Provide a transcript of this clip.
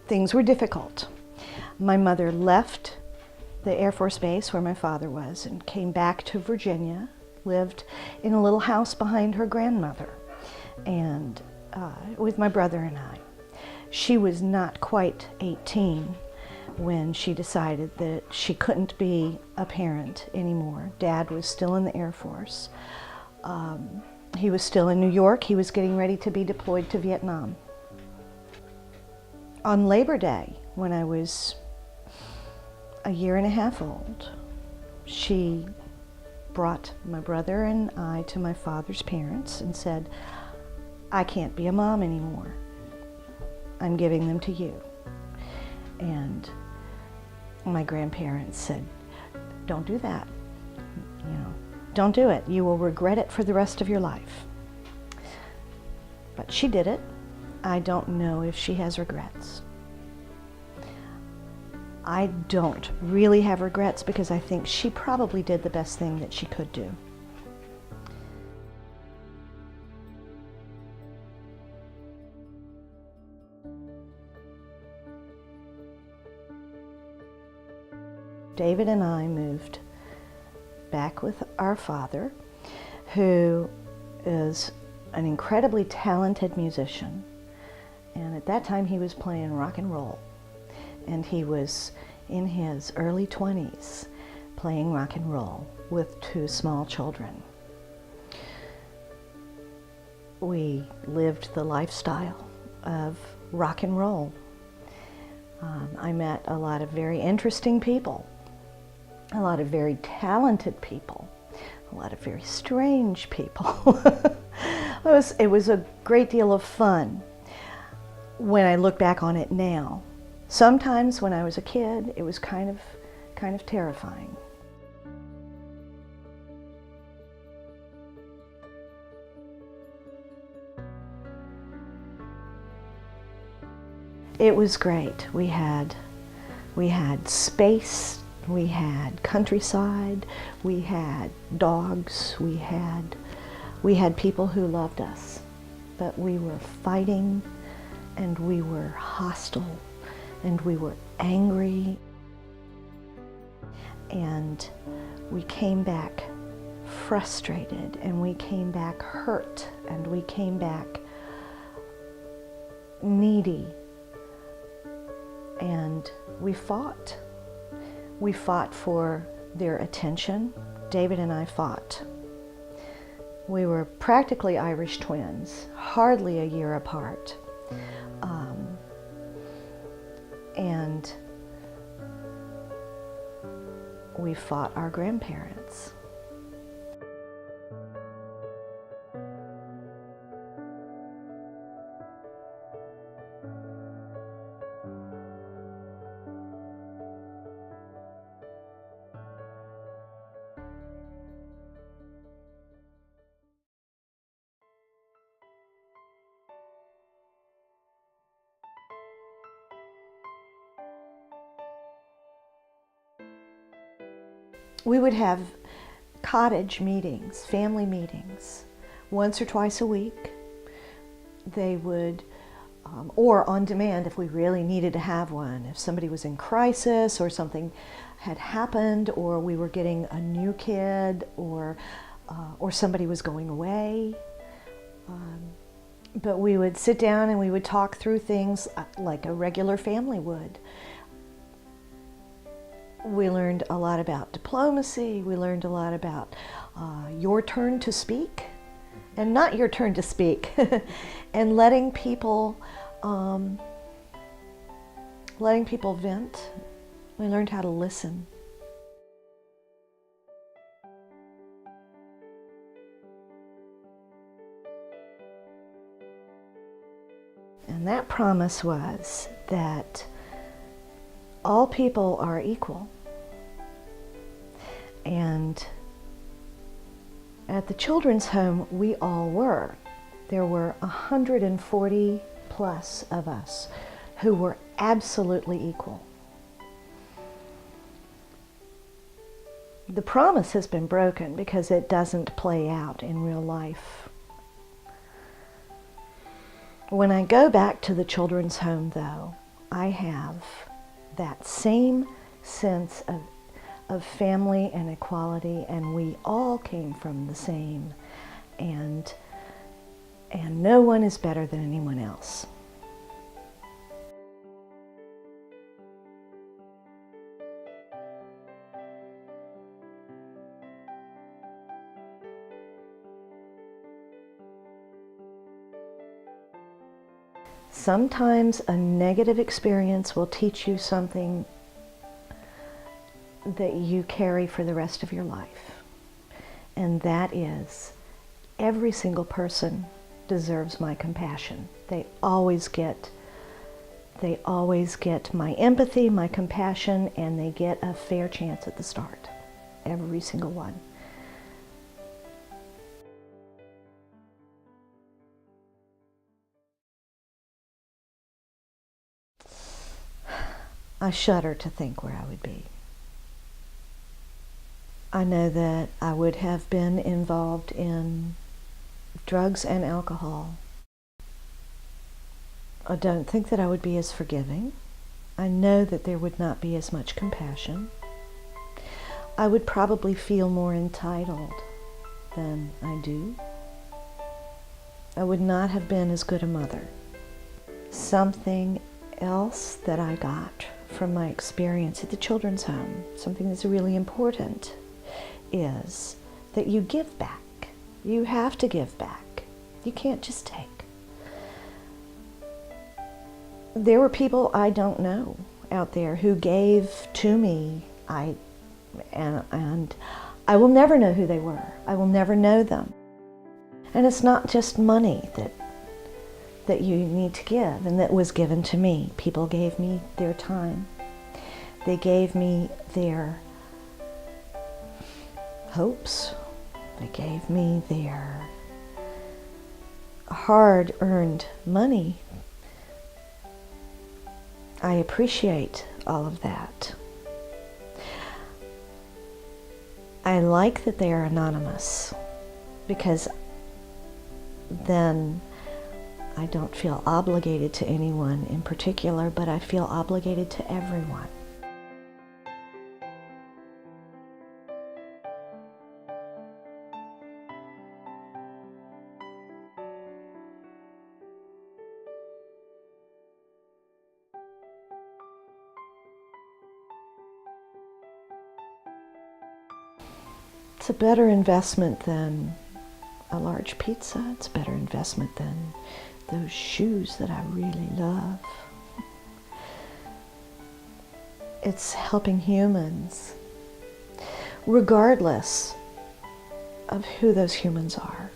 Things were difficult. My mother left the Air Force Base where my father was and came back to Virginia, lived in a little house behind her grandmother, and with my brother and I. She was not quite 18 when she decided that she couldn't be a parent anymore. Dad was still in the Air Force. He was still in New York. He was getting ready to be deployed to Vietnam. On Labor Day, when I was a year and a half old, she brought my brother and I to my father's parents and said, "I can't be a mom anymore. I'm giving them to you." And my grandparents said, "Don't do that. Don't do it. You will regret it for the rest of your life." But she did it. I don't know if she has regrets. I don't really have regrets because I think she probably did the best thing that she could do. David and I moved back with our father, who is an incredibly talented musician. And at that time he was playing rock and roll. And he was in his early 20s playing rock and roll with 2 small children. We lived the lifestyle of rock and roll. I met a lot of very interesting people, a lot of very talented people, a lot of very strange people. It was a great deal of fun when I look back on it now. Sometimes when I was a kid, it was kind of terrifying. It was great. We had space, we had countryside, we had dogs, we had people who loved us, but we were fighting and we were hostile and we were angry, and we came back frustrated, and we came back hurt, and we came back needy, and we fought. We fought for their attention. David and I fought. We were practically Irish twins, hardly a year apart. And we fought our grandparents. We would have cottage meetings, family meetings, once or twice a week. They would, or on demand if we really needed to have one. If somebody was in crisis or something had happened, or we were getting a new kid, or somebody was going away. But we would sit down and we would talk through things like a regular family would. We learned a lot about diplomacy. We learned a lot about your turn to speak and not your turn to speak, and letting people vent. We learned how to listen. And that promise was that all people are equal. And at the children's home, we all were. There were 140 plus of us who were absolutely equal. The promise has been broken because it doesn't play out in real life. When I go back to the children's home, though, I have that same sense of family and equality, and we all came from the same, and no one is better than anyone else. Sometimes a negative experience will teach you something that you carry for the rest of your life. And that is, every single person deserves my compassion. They always get my empathy, my compassion, and they get a fair chance at the start. Every single one. I shudder to think where I would be. I know that I would have been involved in drugs and alcohol. I don't think that I would be as forgiving. I know that there would not be as much compassion. I would probably feel more entitled than I do. I would not have been as good a mother. Something else that I got from my experience at the children's home, something that's really important, is that you give back. You have to give back. You can't just take. There were people I don't know out there who gave to me, and I will never know who they were. I will never know them. And it's not just money that you need to give, and that was given to me. People gave me their time. They gave me their hopes. They gave me their hard-earned money. I appreciate all of that. I like that they are anonymous, because then I don't feel obligated to anyone in particular, but I feel obligated to everyone. It's a better investment than a large pizza. It's a better investment than those shoes that I really love. It's helping humans, regardless of who those humans are.